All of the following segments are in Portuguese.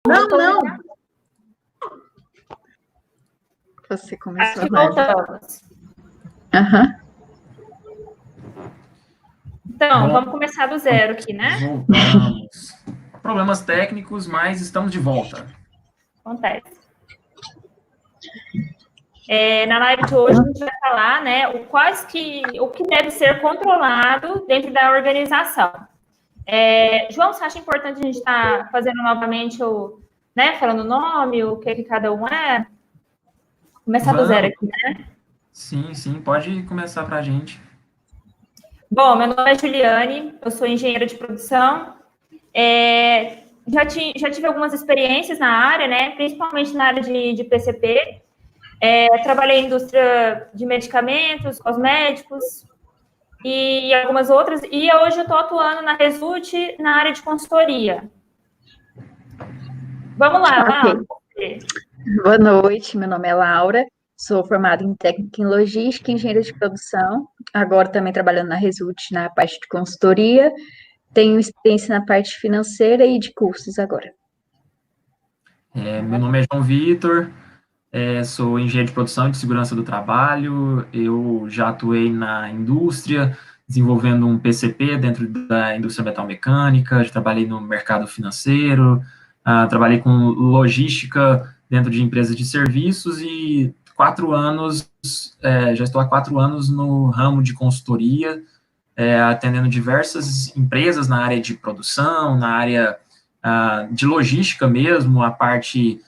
Não, voltou não. já? Você começou Aqui a live. voltamos. Aham. Então, Bom, vamos começar do zero aqui, né? voltamos. Problemas técnicos, mas estamos de volta. Acontece. Na live de hoje, a gente vai falar, né, o que deve ser controlado dentro da organização. João, você acha importante a gente estar fazendo novamente falando o nome, o que cada um é? Começar do zero aqui, né? Sim, pode começar para a gente. Bom, meu nome é Juliane, eu sou engenheira de produção. Já tive algumas experiências na área, né? Principalmente na área de PCP. Trabalhei em indústria de medicamentos, cosméticos e algumas outras. E hoje eu estou atuando na Result na área de consultoria. Vamos lá, Laura. Okay. Boa noite, meu nome é Laura, sou formada em técnica em logística e engenheira de produção, agora também trabalhando na Result na parte de consultoria, tenho experiência na parte financeira e de cursos agora. Meu nome é João Vitor, sou engenheiro de produção e de segurança do trabalho, eu já atuei na indústria, desenvolvendo um PCP dentro da indústria metalmecânica, já trabalhei no mercado financeiro, trabalhei com logística dentro de empresas de serviços e já estou há 4 anos no ramo de consultoria, atendendo diversas empresas na área de produção, na área de logística mesmo, a parte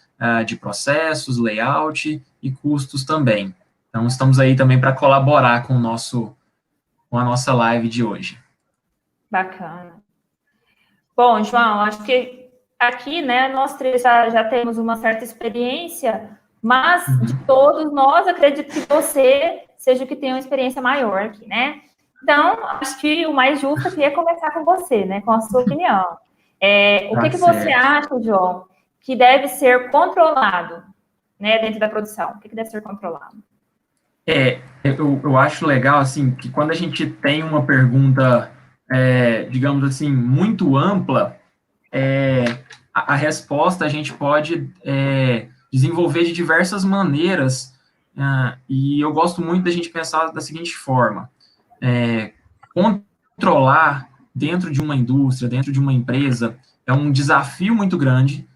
de processos, layout e custos também. Então, estamos aí também para colaborar com a nossa live de hoje. Bacana. Bom, João, acho que aqui, né, nós três já temos uma certa experiência, mas de todos nós, acredito que você seja o que tem uma experiência maior aqui, né? Então, acho que o mais justo aqui é começar com você, né, com a sua opinião. O que você acha, João, que deve ser controlado, né, dentro da produção? O que deve ser controlado? Eu acho legal, assim, que quando a gente tem uma pergunta, digamos assim, muito ampla, a resposta a gente pode desenvolver de diversas maneiras, e eu gosto muito da gente pensar da seguinte forma: controlar dentro de uma indústria, dentro de uma empresa, é um desafio muito grande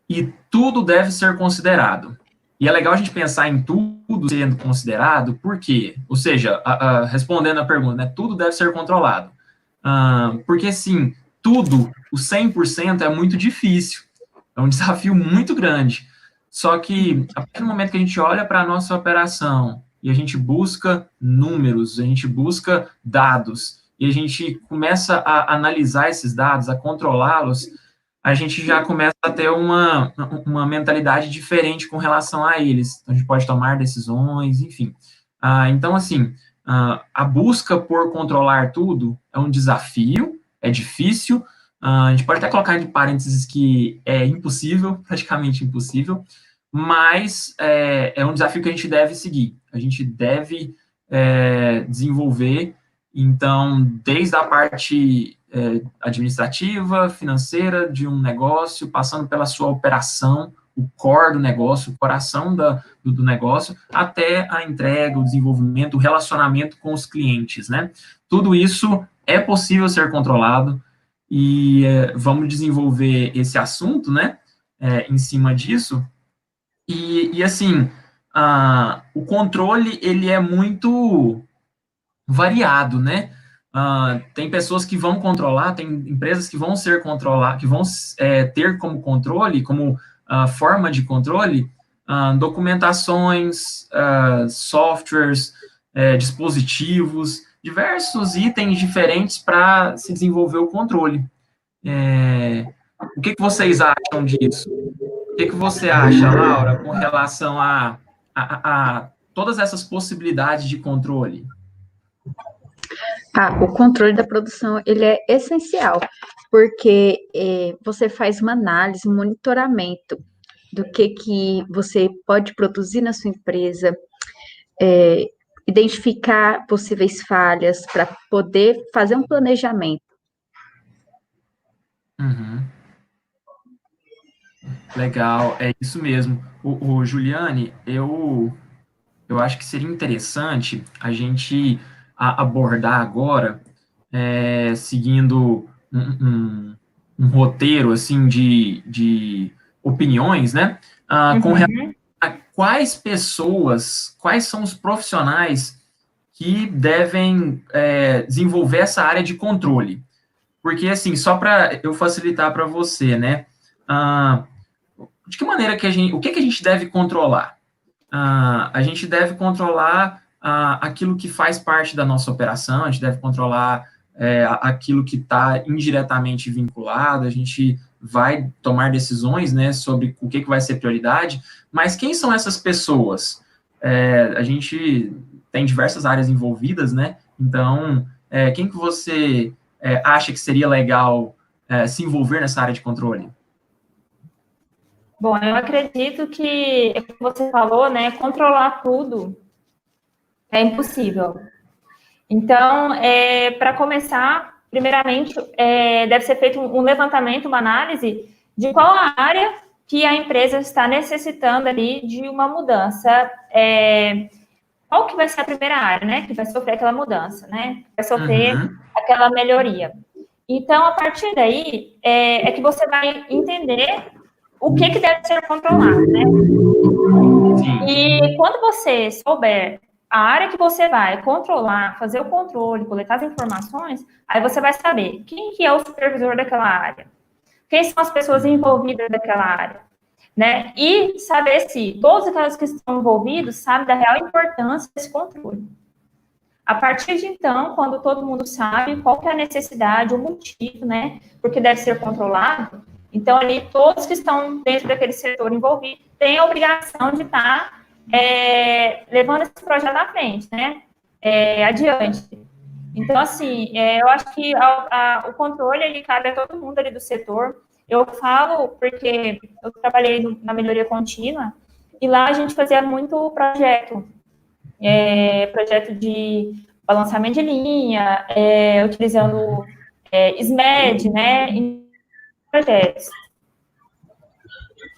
e tudo deve ser considerado. E é legal a gente pensar em tudo sendo considerado, por quê? Ou seja, respondendo a pergunta, né, tudo deve ser controlado. Porque, sim, tudo, o 100% é muito difícil, é um desafio muito grande. Só que, a partir do momento que a gente olha para a nossa operação e a gente busca números, a gente busca dados, e a gente começa a analisar esses dados, a controlá-los, a gente já começa a ter uma mentalidade diferente com relação a eles. Então, a gente pode tomar decisões, enfim. Então, assim, a busca por controlar tudo é um desafio, é difícil, a gente pode até colocar entre parênteses que é impossível, praticamente impossível, mas é um desafio que a gente deve seguir, a gente deve desenvolver. Então, desde a parte administrativa, financeira de um negócio, passando pela sua operação, o core do negócio, o coração do negócio, até a entrega, o desenvolvimento, o relacionamento com os clientes, né? Tudo isso é possível ser controlado e vamos desenvolver esse assunto, né? Em cima disso. E assim, o controle, ele é muito variado, né? Tem pessoas que vão controlar, tem empresas que vão ser controladas, que vão ter como controle, como forma de controle, documentações, softwares, dispositivos, diversos itens diferentes para se desenvolver o controle. O que vocês acham disso? O que você acha, Laura, com relação a todas essas possibilidades de controle? O controle da produção, ele é essencial, porque você faz uma análise, um monitoramento do que você pode produzir na sua empresa, identificar possíveis falhas para poder fazer um planejamento. Uhum. Legal, é isso mesmo. O Juliane, eu acho que seria interessante a gente abordar agora, seguindo um roteiro assim de opiniões, né? Com relação Uhum. a quais pessoas, quais são os profissionais que devem desenvolver essa área de controle. Porque, assim, só para eu facilitar para você, né? Ah, de que maneira que o que a gente deve controlar? A gente deve controlar aquilo que faz parte da nossa operação, a gente deve controlar aquilo que está indiretamente vinculado, a gente vai tomar decisões, né, sobre o que vai ser prioridade, mas quem são essas pessoas? A gente tem diversas áreas envolvidas, né, então, quem que você acha que seria legal se envolver nessa área de controle? Bom, eu acredito que, como você falou, né, controlar tudo é impossível. Então, para começar, primeiramente, deve ser feito um levantamento, uma análise de qual a área que a empresa está necessitando ali de uma mudança. Qual que vai ser a primeira área, né, que vai sofrer aquela mudança, né, que vai sofrer Uhum, aquela melhoria. Então, a partir daí, é que você vai entender o que deve ser controlado, né? sim, E quando você souber a área que você vai controlar, fazer o controle, coletar as informações, aí você vai saber quem que é o supervisor daquela área, quem são as pessoas envolvidas daquela área, né? E saber se todos aqueles que estão envolvidos sabem da real importância desse controle. A partir de então, quando todo mundo sabe qual que é a necessidade, o motivo, né, porque deve ser controlado, então ali todos que estão dentro daquele setor envolvido têm a obrigação de estar levando esse projeto à frente, né, adiante. Então, assim, eu acho que o controle, ele cabe a todo mundo ali do setor. Eu falo porque eu trabalhei na melhoria contínua e lá a gente fazia muito projeto de balanceamento de linha, utilizando SMED, né, em projetos.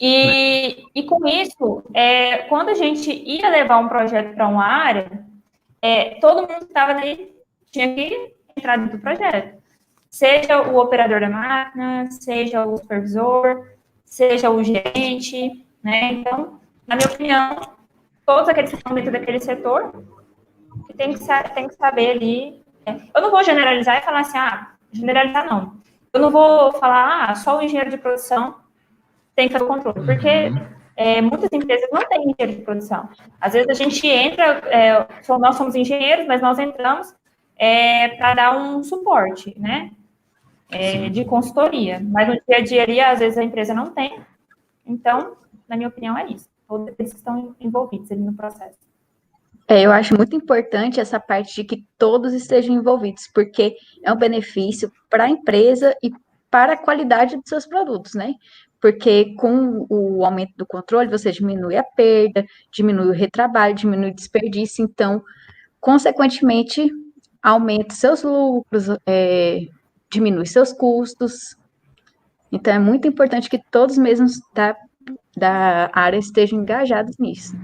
E com isso, quando a gente ia levar um projeto para uma área, todo mundo que estava ali tinha que entrar dentro do projeto. Seja o operador da máquina, seja o supervisor, seja o gerente, né? Então, na minha opinião, todos aqueles que estão dentro daquele setor que tem que saber ali. Eu não vou generalizar e falar assim, generalizar não. Eu não vou falar, só o engenheiro de produção tem que fazer o controle, porque uhum, muitas empresas não têm engenheiro de produção. Às vezes a gente entra, nós somos engenheiros, mas nós entramos para dar um suporte, né? sim. De consultoria. Mas no dia a dia ali, às vezes a empresa não tem. Então, na minha opinião, é isso. Todos eles que estão envolvidos ali no processo. Eu acho muito importante essa parte de que todos estejam envolvidos, porque é um benefício para a empresa e para a qualidade dos seus produtos, né? Porque com o aumento do controle, você diminui a perda, diminui o retrabalho, diminui o desperdício, então, consequentemente, aumenta seus lucros, diminui seus custos. Então, é muito importante que todos mesmos da área estejam engajados nisso.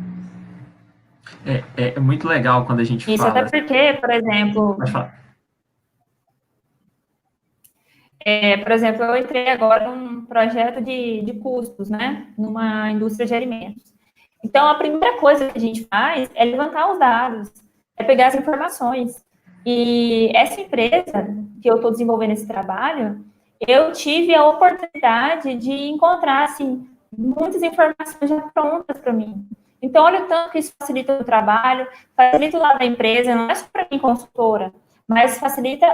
É muito legal quando a gente Isso até fala. porque, por exemplo, Pode falar. eu entrei agora num projeto de custos, né, numa indústria de alimentos. Então, a primeira coisa que a gente faz é levantar os dados, é pegar as informações. E essa empresa que eu estou desenvolvendo esse trabalho, eu tive a oportunidade de encontrar, assim, muitas informações já prontas para mim. Então, olha o tanto que isso facilita o trabalho, facilita o lado da empresa, não é só para mim, consultora, mas facilita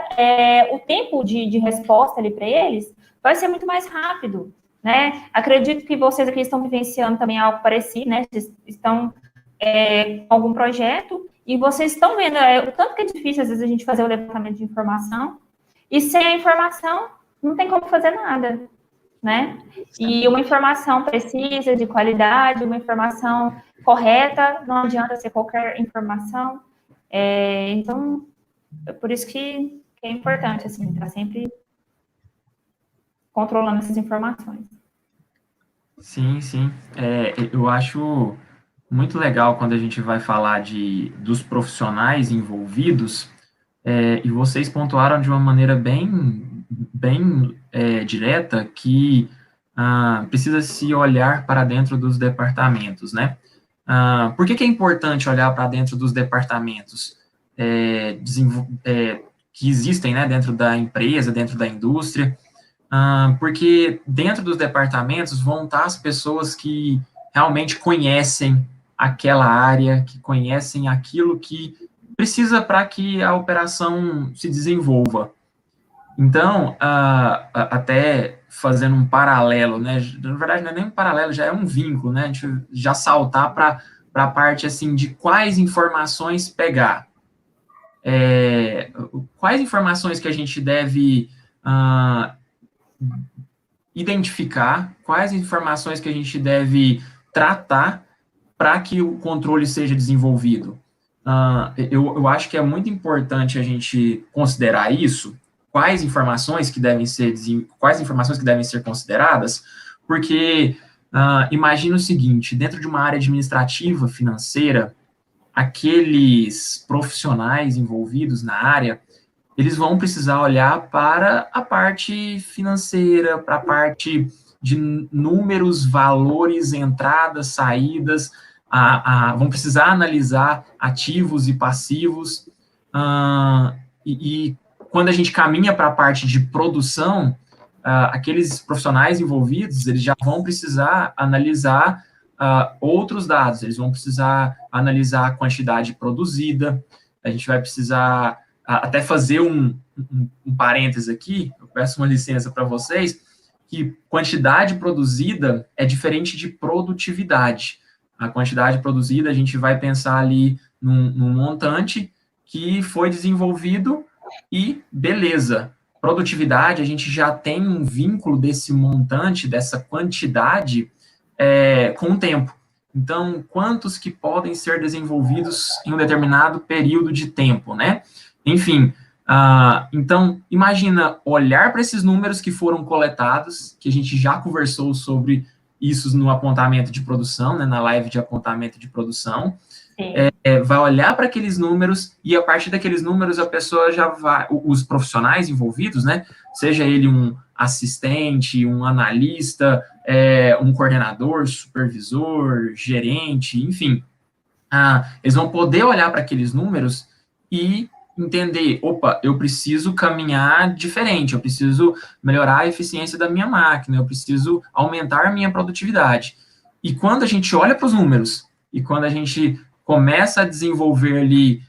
o tempo de resposta ali para eles, vai ser muito mais rápido, né? Acredito que vocês aqui estão vivenciando também algo parecido, né? Vocês estão com algum projeto e vocês estão vendo o tanto que é difícil, às vezes, a gente fazer o levantamento de informação e sem a informação não tem como fazer nada, né? E uma informação precisa, de qualidade, uma informação correta, não adianta ser qualquer informação. Então, é por isso que é importante, assim, estar sempre controlando essas informações. Sim, sim. Eu acho muito legal quando a gente vai falar dos profissionais envolvidos, e vocês pontuaram de uma maneira bem direta que precisa se olhar para dentro dos departamentos, né? Por que é importante olhar para dentro dos departamentos que existem, né, dentro da empresa, dentro da indústria? Porque dentro dos departamentos vão estar as pessoas que realmente conhecem aquela área, que conhecem aquilo que precisa para que a operação se desenvolva. Então, até fazendo um paralelo, né? Na verdade, não é nem um paralelo, já é um vínculo, né? A gente já saltar para a parte assim de quais informações pegar. Quais informações que a gente deve identificar, quais informações que a gente deve tratar para que o controle seja desenvolvido. Eu acho que é muito importante a gente considerar isso, quais informações que devem ser consideradas, porque imagina o seguinte, dentro de uma área administrativa, financeira, aqueles profissionais envolvidos na área, eles vão precisar olhar para a parte financeira, para a parte de números, valores, entradas, saídas, vão precisar analisar ativos e passivos, e quando a gente caminha para a parte de produção, aqueles profissionais envolvidos, eles já vão precisar analisar outros dados, eles vão precisar analisar a quantidade produzida, a gente vai precisar até fazer um parênteses aqui, eu peço uma licença para vocês, que quantidade produzida é diferente de produtividade. A quantidade produzida, a gente vai pensar ali num montante que foi desenvolvido e beleza. Produtividade, a gente já tem um vínculo desse montante, dessa quantidade, com o tempo. Então, quantos que podem ser desenvolvidos em um determinado período de tempo, né? Enfim, então, imagina olhar para esses números que foram coletados, que a gente já conversou sobre isso no apontamento de produção, né, na live de apontamento de produção, vai olhar para aqueles números e a partir daqueles números a pessoa já vai, os profissionais envolvidos, né, seja ele um assistente, um analista, um coordenador, supervisor, gerente, enfim, eles vão poder olhar para aqueles números e entender, opa, eu preciso caminhar diferente, eu preciso melhorar a eficiência da minha máquina, eu preciso aumentar a minha produtividade. E quando a gente olha para os números, e quando a gente começa a desenvolver ali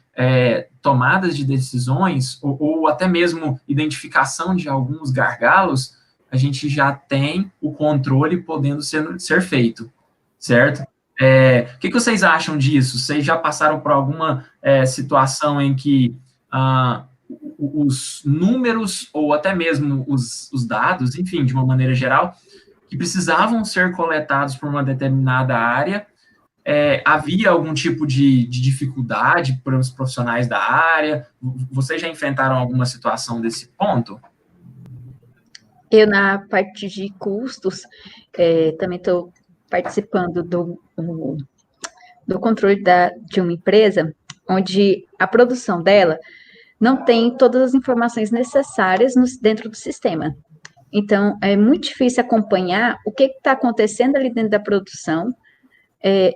tomadas de decisões, ou até mesmo identificação de alguns gargalos, a gente já tem o controle podendo ser feito, certo? O que vocês acham disso? Vocês já passaram por alguma situação em que os números, ou até mesmo os dados, enfim, de uma maneira geral, que precisavam ser coletados por uma determinada área, havia algum tipo de dificuldade para os profissionais da área? Vocês já enfrentaram alguma situação desse ponto? Eu, na parte de custos, também estou participando do controle de uma empresa, onde a produção dela não tem todas as informações necessárias dentro do sistema. Então, é muito difícil acompanhar o que está acontecendo ali dentro da produção,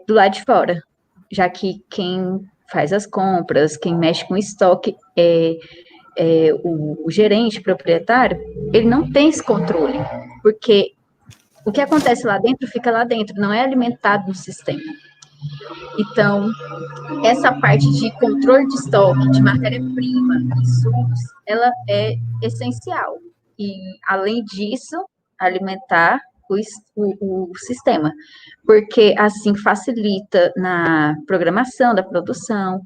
do lado de fora, já que quem faz as compras, quem mexe com estoque, o gerente proprietário, ele não tem esse controle, porque o que acontece lá dentro fica lá dentro, não é alimentado no sistema. Então, essa parte de controle de estoque, de matéria-prima, insumos, ela é essencial. E, além disso, alimentar o sistema, porque assim facilita na programação da produção,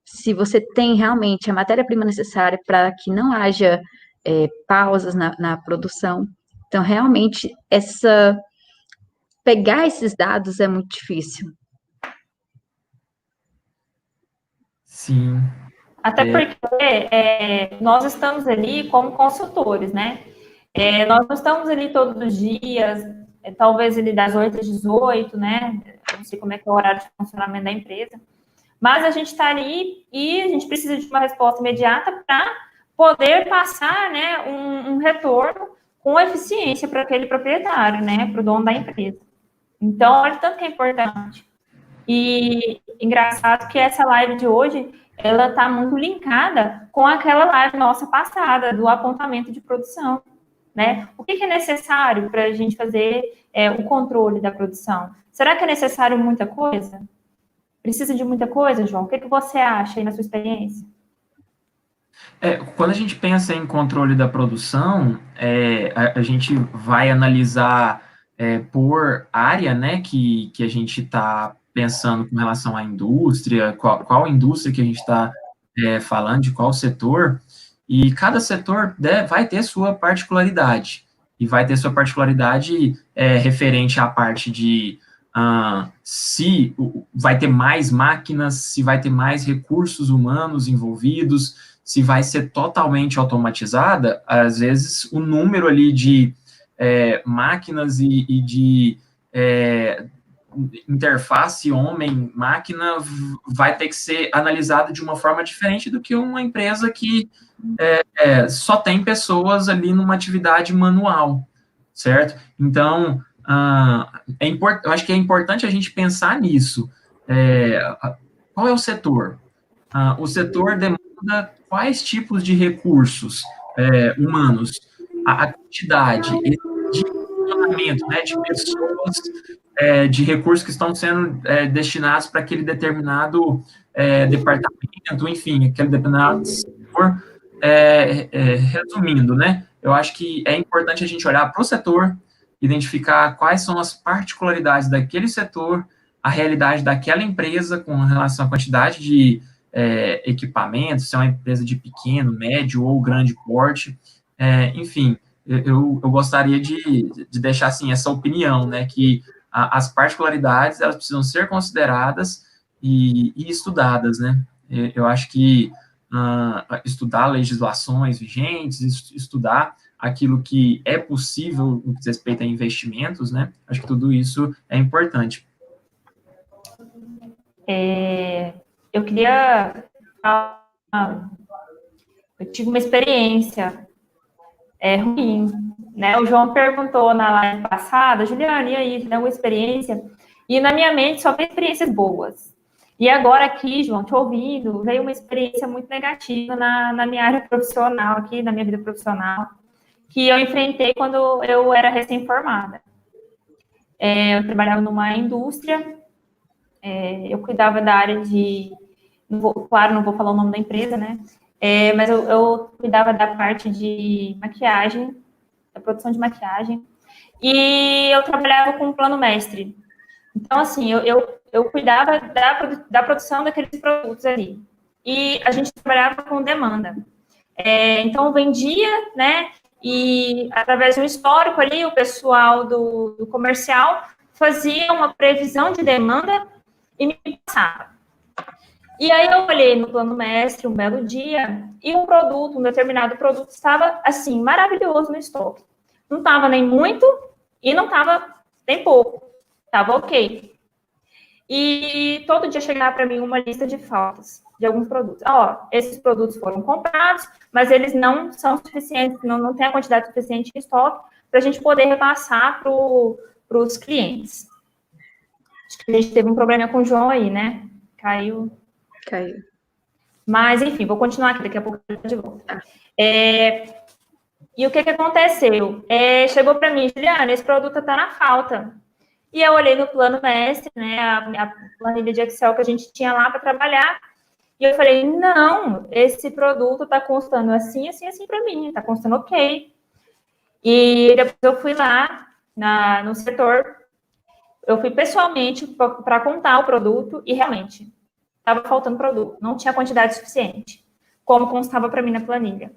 se você tem realmente a matéria-prima necessária para que não haja pausas na produção. Então, realmente, pegar esses dados é muito difícil. Sim. Até porque nós estamos ali como consultores, né? Nós não estamos ali todos os dias talvez ele das 8 às 18, né? Não sei como é que é o horário de funcionamento da empresa. Mas a gente está ali e a gente precisa de uma resposta imediata para poder passar, né, um retorno com eficiência para aquele proprietário, né, para o dono da empresa. Então, olha o tanto que é importante. E engraçado que essa live de hoje, ela está muito linkada com aquela live nossa passada, do apontamento de produção, né? O que é necessário para a gente fazer o controle da produção? Será que é necessário muita coisa? Precisa de muita coisa, João? O que você acha aí na sua experiência? Quando a gente pensa em controle da produção, a gente vai analisar por área, né, que a gente está pensando com relação à indústria, qual indústria que a gente está falando, de qual setor, e cada setor vai ter sua particularidade, e vai ter sua particularidade referente à parte de se vai ter mais máquinas, se vai ter mais recursos humanos envolvidos, se vai ser totalmente automatizada. Às vezes o número ali de máquinas e de interface homem-máquina vai ter que ser analisado de uma forma diferente do que uma empresa que só tem pessoas ali numa atividade manual, certo? Então, eu acho que é importante a gente pensar nisso. Qual é o setor? O setor demanda quais tipos de recursos humanos? A quantidade de funcionamento, né, de pessoas, de recursos que estão sendo destinados para aquele determinado departamento, enfim, aquele determinado setor. Resumindo, né, eu acho que é importante a gente olhar para o setor, identificar quais são as particularidades daquele setor, a realidade daquela empresa com relação à quantidade de equipamentos, se é uma empresa de pequeno, médio ou grande porte, enfim, eu gostaria de deixar, assim, essa opinião, né, que as particularidades, elas precisam ser consideradas e estudadas, né, eu acho que estudar legislações vigentes, estudar aquilo que é possível no que diz respeito a investimentos, né, acho que tudo isso é importante. Eu queria falar, eu tive uma experiência ruim, né? O João perguntou na live passada, Juliana, e aí, tem alguma experiência? E na minha mente só tem experiências boas. E agora aqui, João, te ouvindo, veio uma experiência muito negativa na minha área profissional aqui, na minha vida profissional, que eu enfrentei quando eu era recém-formada. Eu trabalhava numa indústria, eu cuidava da área de... claro, não vou falar o nome da empresa, né? Mas eu cuidava da parte de maquiagem, da produção de maquiagem, e eu trabalhava com um plano mestre. Então, assim, eu cuidava da produção daqueles produtos ali. E a gente trabalhava com demanda. Então, eu vendia, né? E através de um histórico ali, o pessoal do comercial fazia uma previsão de demanda e me passava. E aí eu olhei no plano mestre um belo dia e um determinado produto estava, assim, maravilhoso no estoque. Não estava nem muito e não estava nem pouco. Estava ok. E todo dia chegava para mim uma lista de faltas de alguns produtos. Esses produtos foram comprados, mas eles não são suficientes, não tem a quantidade suficiente em estoque para a gente poder repassar para os clientes. Acho que a gente teve um problema com o João aí, né? Caiu. Mas, enfim, vou continuar aqui, daqui a pouco eu tô de volta. E o que aconteceu? Chegou para mim, Juliana, esse produto está na falta. E eu olhei no plano mestre, né, a planilha de Excel que a gente tinha lá para trabalhar, e eu falei, não, esse produto está constando assim, assim, assim para mim, está constando ok. E depois eu fui lá no setor, eu fui pessoalmente para contar o produto e realmente estava faltando produto, não tinha quantidade suficiente, como constava para mim na planilha.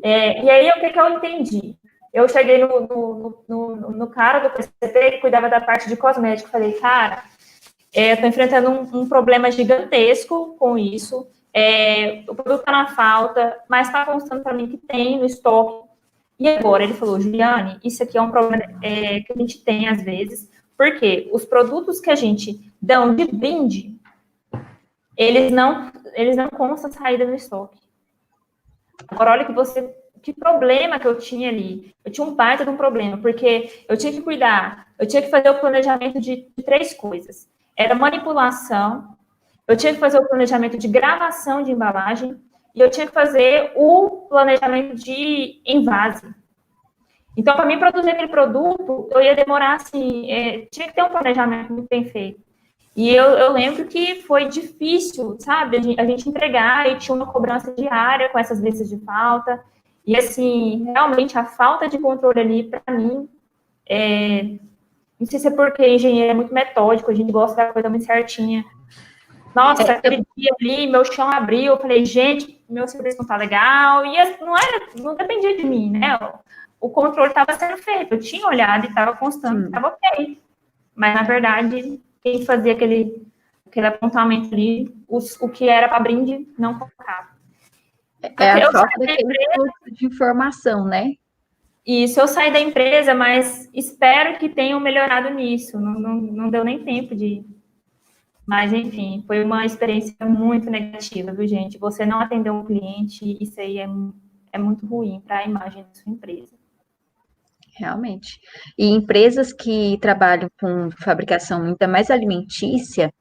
E aí, o que eu entendi? Eu cheguei no cara do PCP que cuidava da parte de cosmético, falei, cara, eu estou enfrentando um problema gigantesco com isso, o produto está na falta, mas está constando para mim que tem no estoque, E agora ele falou, Juliane, isso aqui é um problema que a gente tem às vezes, porque os produtos que a gente dão de brinde, eles não constam saída no estoque. Agora, olha que problema que eu tinha ali. Eu tinha um baita de um problema, porque eu tinha que cuidar, eu tinha que fazer o planejamento de 3 coisas. Era manipulação, eu tinha que fazer o planejamento de gravação de embalagem, e eu tinha que fazer o planejamento de envase. Então, para mim produzir aquele produto, eu ia demorar, assim, tinha que ter um planejamento muito bem feito. E eu lembro que foi difícil, sabe, a gente entregar, e tinha uma cobrança diária com essas listas de falta, e, assim, realmente, a falta de controle ali, para mim, não sei se é porque engenheiro é muito metódico, a gente gosta da coisa muito certinha. Nossa, aquele dia ali, meu chão abriu, eu falei, gente, meu serviço não tá legal, e não dependia de mim, né? O controle estava sendo feito, eu tinha olhado e estava constando que estava ok. Mas, na verdade, quem fazia aquele apontamento ali, o que era para brinde, não colocava. A falta daquele fluxo de informação, né? Isso, eu saí da empresa, mas espero que tenham melhorado nisso. Não deu nem tempo de... Mas, enfim, foi uma experiência muito negativa, viu, gente? Você não atender um cliente, isso aí é muito ruim para a imagem da sua empresa. Realmente. E empresas que trabalham com fabricação ainda mais alimentícia,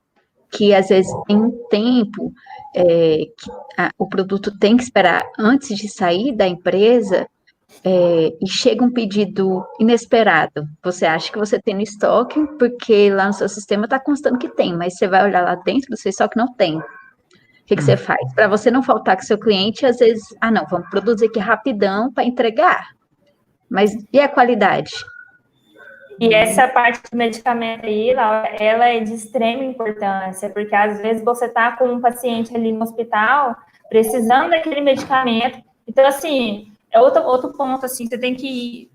que às vezes tem um tempo que o produto tem que esperar antes de sair da empresa, e chega um pedido inesperado. Você acha que você tem no estoque, porque lá no seu sistema está constando que tem, mas você vai olhar lá dentro do seu estoque, não tem. O que você faz? Para você não faltar com seu cliente, às vezes, não, vamos produzir aqui rapidão para entregar. Mas e a qualidade? E essa parte do medicamento aí, Laura, ela é de extrema importância, porque às vezes você está com um paciente ali no hospital, precisando daquele medicamento. Então, assim, é outro ponto, assim, você tem que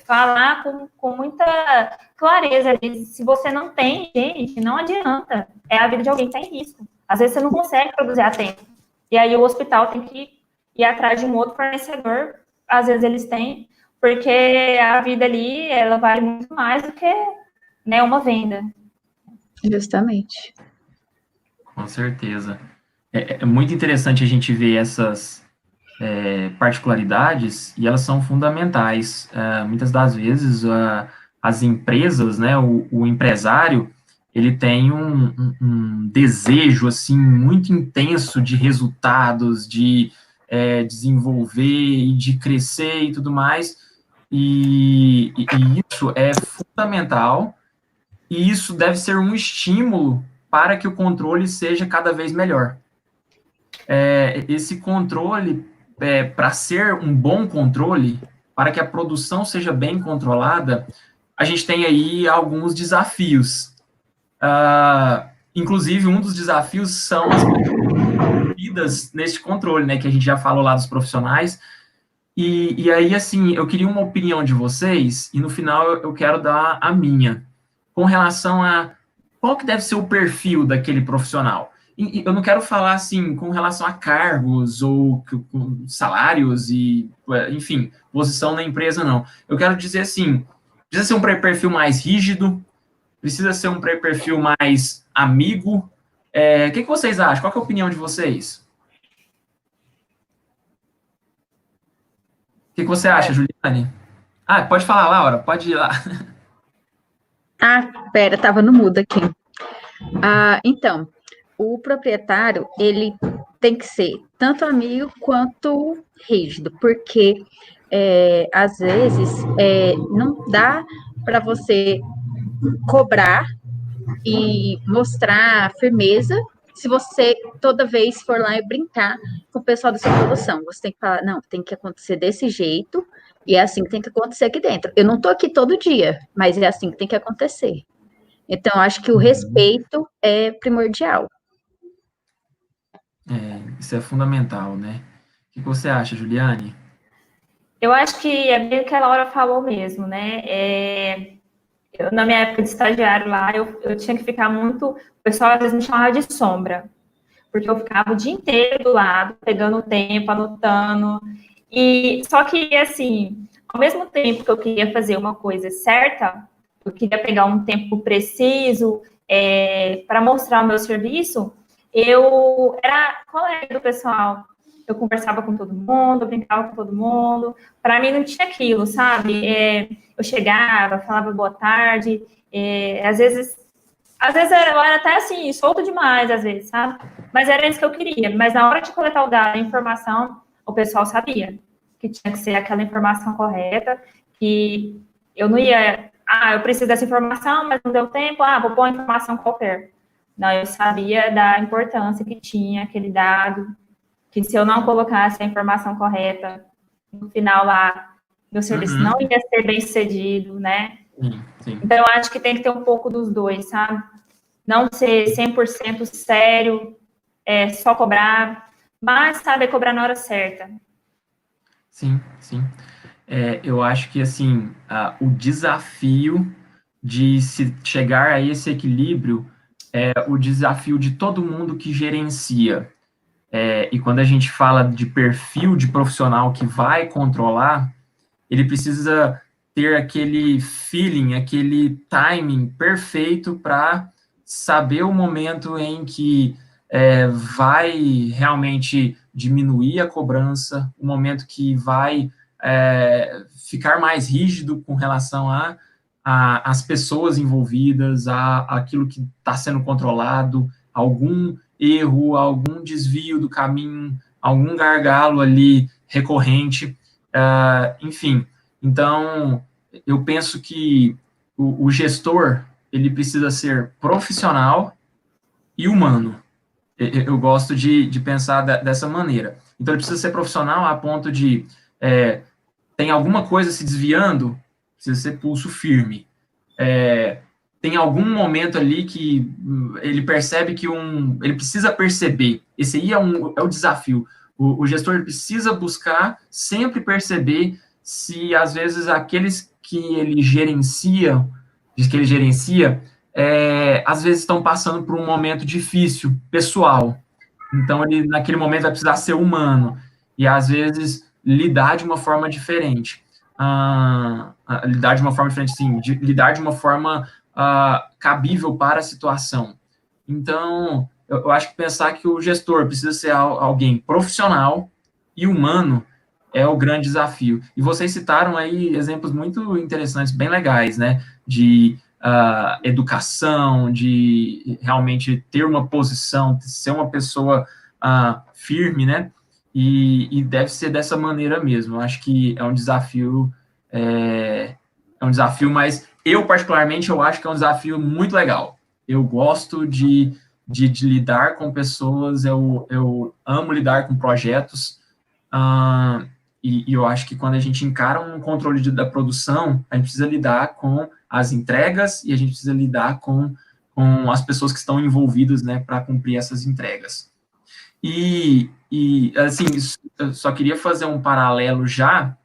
falar com muita clareza. Se você não tem, gente, não adianta. É a vida de alguém que está em risco. Às vezes você não consegue produzir a tempo. E aí o hospital tem que ir atrás de um outro fornecedor. Às vezes eles têm, porque a vida ali, ela vale muito mais do que, né, uma venda. Justamente. Com certeza. É muito interessante a gente ver essas particularidades, e elas são fundamentais. Muitas das vezes, as empresas, né, o empresário, ele tem um desejo, assim, muito intenso de resultados, de desenvolver e de crescer e tudo mais, e isso é fundamental, e isso deve ser um estímulo para que o controle seja cada vez melhor. Esse controle, para ser um bom controle, para que a produção seja bem controlada, a gente tem aí alguns desafios. Inclusive, um dos desafios são as envolvidas nesse controle, né, que a gente já falou lá dos profissionais. E aí, assim, eu queria uma opinião de vocês, e no final eu quero dar a minha, com relação a qual que deve ser o perfil daquele profissional. E eu não quero falar, assim, com relação a cargos ou salários e, enfim, posição na empresa, não. Eu quero dizer, assim, precisa ser um perfil mais rígido, precisa ser um perfil mais amigo. O que vocês acham? Qual que é a opinião de vocês? O que você acha, Juliane? Pode falar, Laura, pode ir lá. Pera, estava no mudo aqui. Então, o proprietário, ele tem que ser tanto amigo quanto rígido, porque às vezes não dá para você cobrar e mostrar firmeza se você toda vez for lá e brincar com o pessoal da sua produção. Você tem que falar, não, tem que acontecer desse jeito, e é assim que tem que acontecer aqui dentro. Eu não estou aqui todo dia, mas é assim que tem que acontecer. Então, acho que o respeito é primordial. Isso é fundamental, né? O que você acha, Juliane? Eu acho que é bem o que a Laura falou mesmo, né? Na minha época de estagiário lá, eu tinha que ficar muito... O pessoal às vezes me chamava de sombra, porque eu ficava o dia inteiro do lado, pegando o tempo, anotando. Só que, assim, ao mesmo tempo que eu queria fazer uma coisa certa, eu queria pegar um tempo preciso para mostrar o meu serviço, eu era colega do pessoal. Eu conversava com todo mundo, brincava com todo mundo. Para mim não tinha aquilo, sabe? Eu chegava, falava boa tarde. Às vezes eu era até assim, solto demais, às vezes, sabe? Mas era isso que eu queria. Mas na hora de coletar o dado, a informação, o pessoal sabia que tinha que ser aquela informação correta, que eu não ia... eu preciso dessa informação, mas não deu tempo, vou pôr uma informação qualquer. Não, eu sabia da importância que tinha aquele dado, que se eu não colocasse a informação correta, no final lá, meu serviço não ia ser bem sucedido, né? Sim. Então, eu acho que tem que ter um pouco dos dois, sabe? Não ser 100% sério, só cobrar, mas saber cobrar na hora certa. Sim. Eu acho que, assim, o desafio de se chegar a esse equilíbrio é o desafio de todo mundo que gerencia. E quando a gente fala de perfil de profissional que vai controlar, ele precisa ter aquele feeling, aquele timing perfeito para saber o momento em que vai realmente diminuir a cobrança, o momento que vai ficar mais rígido com relação às pessoas envolvidas, aquilo que está sendo controlado, algum erro, algum desvio do caminho, algum gargalo ali recorrente, enfim. Então, eu penso que o gestor, ele precisa ser profissional e humano. Eu gosto de pensar dessa maneira. Então, ele precisa ser profissional a ponto de tem alguma coisa se desviando, precisa ser pulso firme. Tem algum momento ali que ele percebe que ele precisa perceber. Esse aí é o desafio. O gestor precisa buscar sempre perceber se, às vezes, aqueles que ele gerencia, às vezes estão passando por um momento difícil, pessoal. Então, ele, naquele momento, vai precisar ser humano. E, às vezes, lidar de uma forma diferente. Lidar de uma forma diferente, sim. Lidar de uma forma cabível para a situação. Então, eu acho que pensar que o gestor precisa ser alguém profissional e humano é o grande desafio. E vocês citaram aí exemplos muito interessantes, bem legais, né? De educação, de realmente ter uma posição, ser uma pessoa firme, né? E deve ser dessa maneira mesmo. Eu acho que é um desafio, mas eu, particularmente, eu acho que é um desafio muito legal. Eu gosto de lidar com pessoas, eu amo lidar com projetos, e eu acho que quando a gente encara um controle da produção, a gente precisa lidar com as entregas e a gente precisa lidar com as pessoas que estão envolvidas, né, para cumprir essas entregas. E, assim, eu só queria fazer um paralelo já.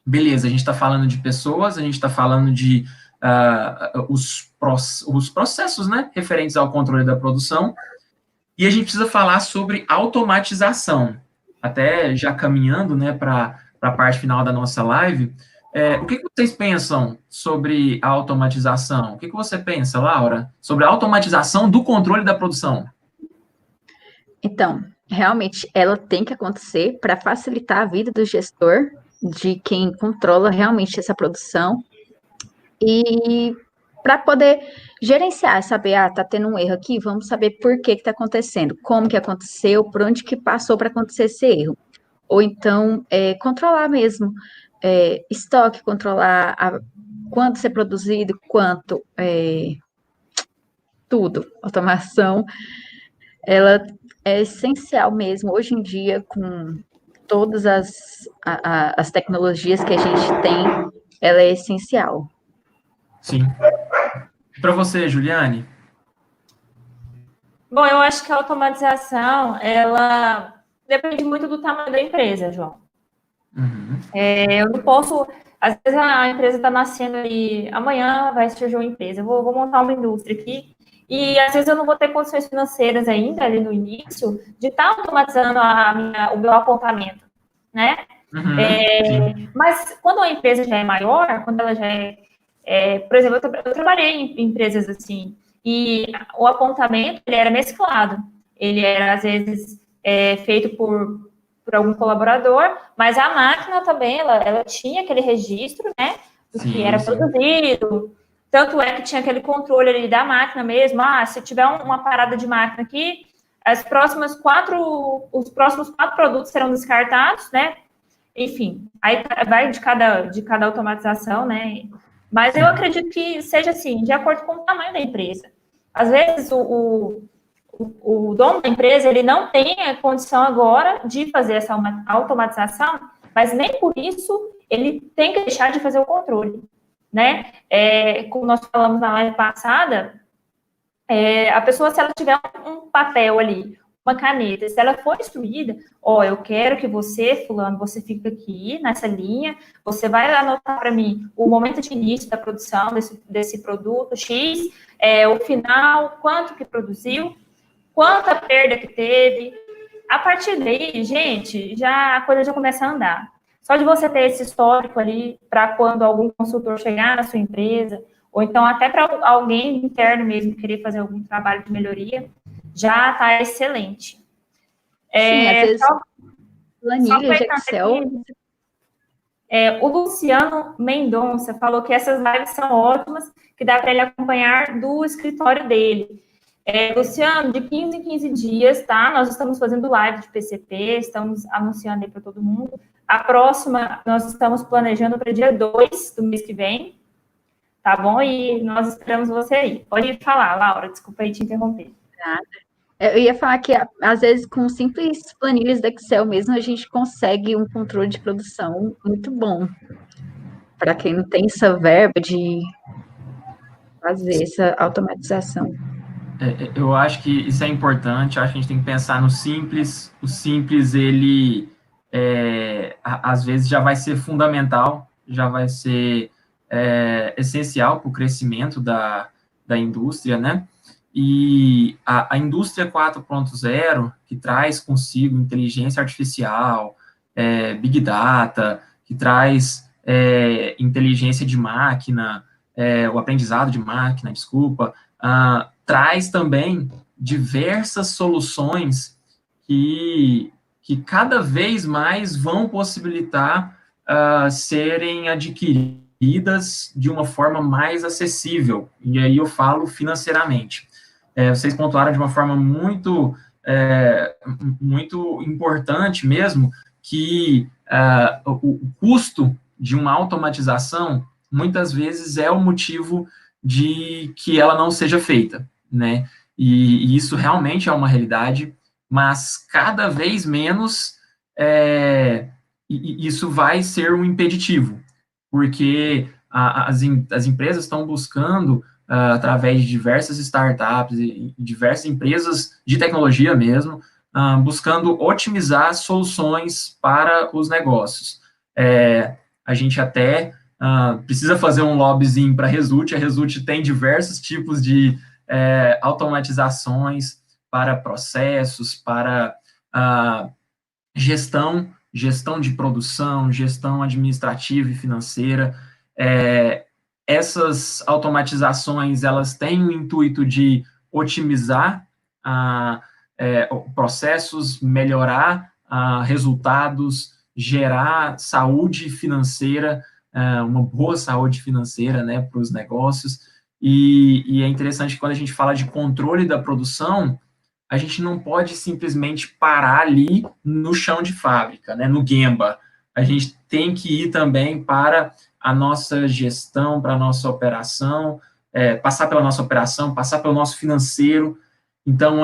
Beleza, a gente está falando de pessoas, a gente está falando de os processos, né, referentes ao controle da produção, e a gente precisa falar sobre automatização. Até já caminhando, né, para a parte final da nossa live, o que vocês pensam sobre a automatização? O que você pensa, Laura, sobre a automatização do controle da produção? Então, realmente, ela tem que acontecer para facilitar a vida do gestor, de quem controla realmente essa produção, e para poder gerenciar, saber, tá tendo um erro aqui, vamos saber por que está acontecendo, como que aconteceu, por onde que passou para acontecer esse erro. Ou então, controlar mesmo, estoque, controlar quanto ser produzido, quanto, tudo. Automação, ela é essencial mesmo, hoje em dia, com todas as tecnologias que a gente tem, ela é essencial. Sim. Para você, Juliane? Bom, eu acho que a automatização, ela depende muito do tamanho da empresa, João. Eu não posso... Às vezes a empresa está nascendo e amanhã vai surgir uma empresa, eu vou montar uma indústria aqui, e às vezes eu não vou ter condições financeiras ainda, ali no início, de estar automatizando o meu apontamento, né? Sim. Mas quando a empresa já é maior, quando ela já por exemplo, eu trabalhei em empresas assim, e o apontamento ele era mesclado. Ele era, às vezes, feito por algum colaborador, mas a máquina também, ela tinha aquele registro, né, do que Sim, era sim. produzido. Tanto é que tinha aquele controle ali da máquina mesmo. Se tiver uma parada de máquina aqui, os próximos quatro produtos serão descartados, né? Enfim, aí vai de cada automatização, né? Mas eu Sim. acredito que seja assim, de acordo com o tamanho da empresa. Às vezes, o dono da empresa, ele não tem a condição agora de fazer essa automatização, mas nem por isso ele tem que deixar de fazer o controle, né? Como nós falamos na live passada, a pessoa, se ela tiver um papel ali, uma caneta, se ela for instruída, eu quero que você, fulano, você fique aqui nessa linha, você vai anotar para mim o momento de início da produção desse produto X, o final, quanto que produziu, quanta perda que teve. A partir daí, gente, a coisa já começa a andar. Só de você ter esse histórico ali para quando algum consultor chegar na sua empresa, ou então até para alguém interno mesmo querer fazer algum trabalho de melhoria, já está excelente. Sim, às vezes Só planilhas de apertando Excel. aqui, o Luciano Mendonça falou que essas lives são ótimas, que dá para ele acompanhar do escritório dele. Luciano, de 15 em 15 dias, tá? Nós estamos fazendo live de PCP, estamos anunciando aí para todo mundo. A próxima, nós estamos planejando para dia 2 do mês que vem, tá bom? E nós esperamos você aí. Pode falar, Laura, desculpa aí te interromper. Eu ia falar que, às vezes, com simples planilhas do Excel mesmo, a gente consegue um controle de produção muito bom. Para quem não tem essa verba de fazer essa automatização. Eu acho que isso é importante, acho que a gente tem que pensar no simples. O simples, ele, às vezes, já vai ser fundamental, já vai ser essencial para o crescimento da indústria, né? E a indústria 4.0, que traz consigo inteligência artificial, Big Data, que traz inteligência de máquina, o aprendizado de máquina, desculpa, traz também diversas soluções que cada vez mais vão possibilitar serem adquiridas de uma forma mais acessível, e aí eu falo financeiramente. Vocês pontuaram de uma forma muito, muito importante mesmo, que o custo de uma automatização, muitas vezes, é o motivo de que ela não seja feita, né? E isso realmente é uma realidade, mas cada vez menos isso vai ser um impeditivo, porque as empresas estão buscando, através de diversas startups e diversas empresas de tecnologia mesmo, buscando otimizar soluções para os negócios. A gente até precisa fazer um lobbyzinho para a Result. A Result tem diversos tipos de automatizações para processos, para gestão de produção, gestão administrativa e financeira. Essas automatizações, elas têm o intuito de otimizar processos, melhorar resultados, gerar saúde financeira, uma boa saúde financeira, né, para os negócios. E é interessante que quando a gente fala de controle da produção, a gente não pode simplesmente parar ali no chão de fábrica, né, no Gemba. A gente tem que ir também para a nossa gestão, para a nossa operação, passar pela nossa operação, passar pelo nosso financeiro. Então,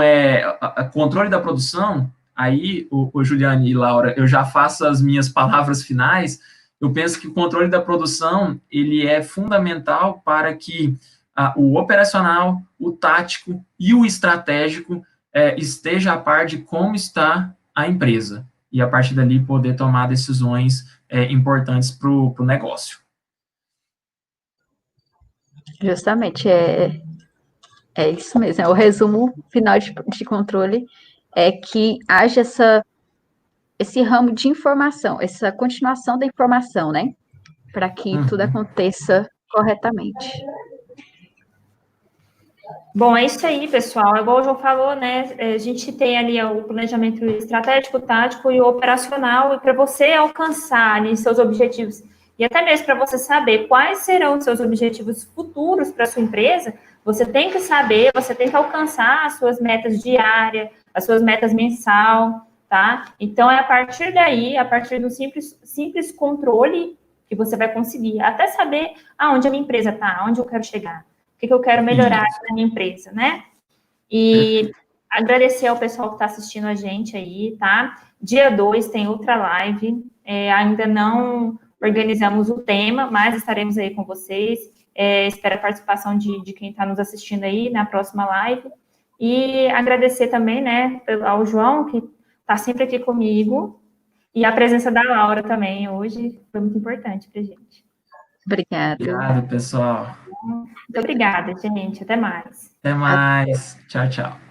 controle da produção, aí, o Juliane e Laura, eu já faço as minhas palavras finais. Eu penso que o controle da produção, ele é fundamental para que o operacional, o tático e o estratégico esteja a par de como está a empresa, e a partir dali poder tomar decisões importantes para o negócio. Justamente, é isso mesmo. O resumo final de controle é que haja esse ramo de informação, essa continuação da informação, né? Para que tudo aconteça corretamente. Bom, é isso aí, pessoal. Igual o João falou, né? A gente tem ali o planejamento estratégico, tático e o operacional, e para você alcançar ali seus objetivos, e até mesmo para você saber quais serão os seus objetivos futuros para a sua empresa, você tem que saber, você tem que alcançar as suas metas diárias, as suas metas mensal, tá? Então, é a partir daí, a partir do simples controle que você vai conseguir, até saber aonde a minha empresa está, aonde eu quero chegar. O que eu quero melhorar na minha empresa, né? E agradecer ao pessoal que está assistindo a gente aí, tá? Dia 2 tem outra live, ainda não organizamos o tema, mas estaremos aí com vocês. Espero a participação de quem está nos assistindo aí na próxima live. E agradecer também, né, ao João, que está sempre aqui comigo, e a presença da Laura também hoje foi muito importante para a gente. Obrigada. Obrigado, pessoal. Muito obrigada, gente. Até mais. Até mais. Tchau, tchau.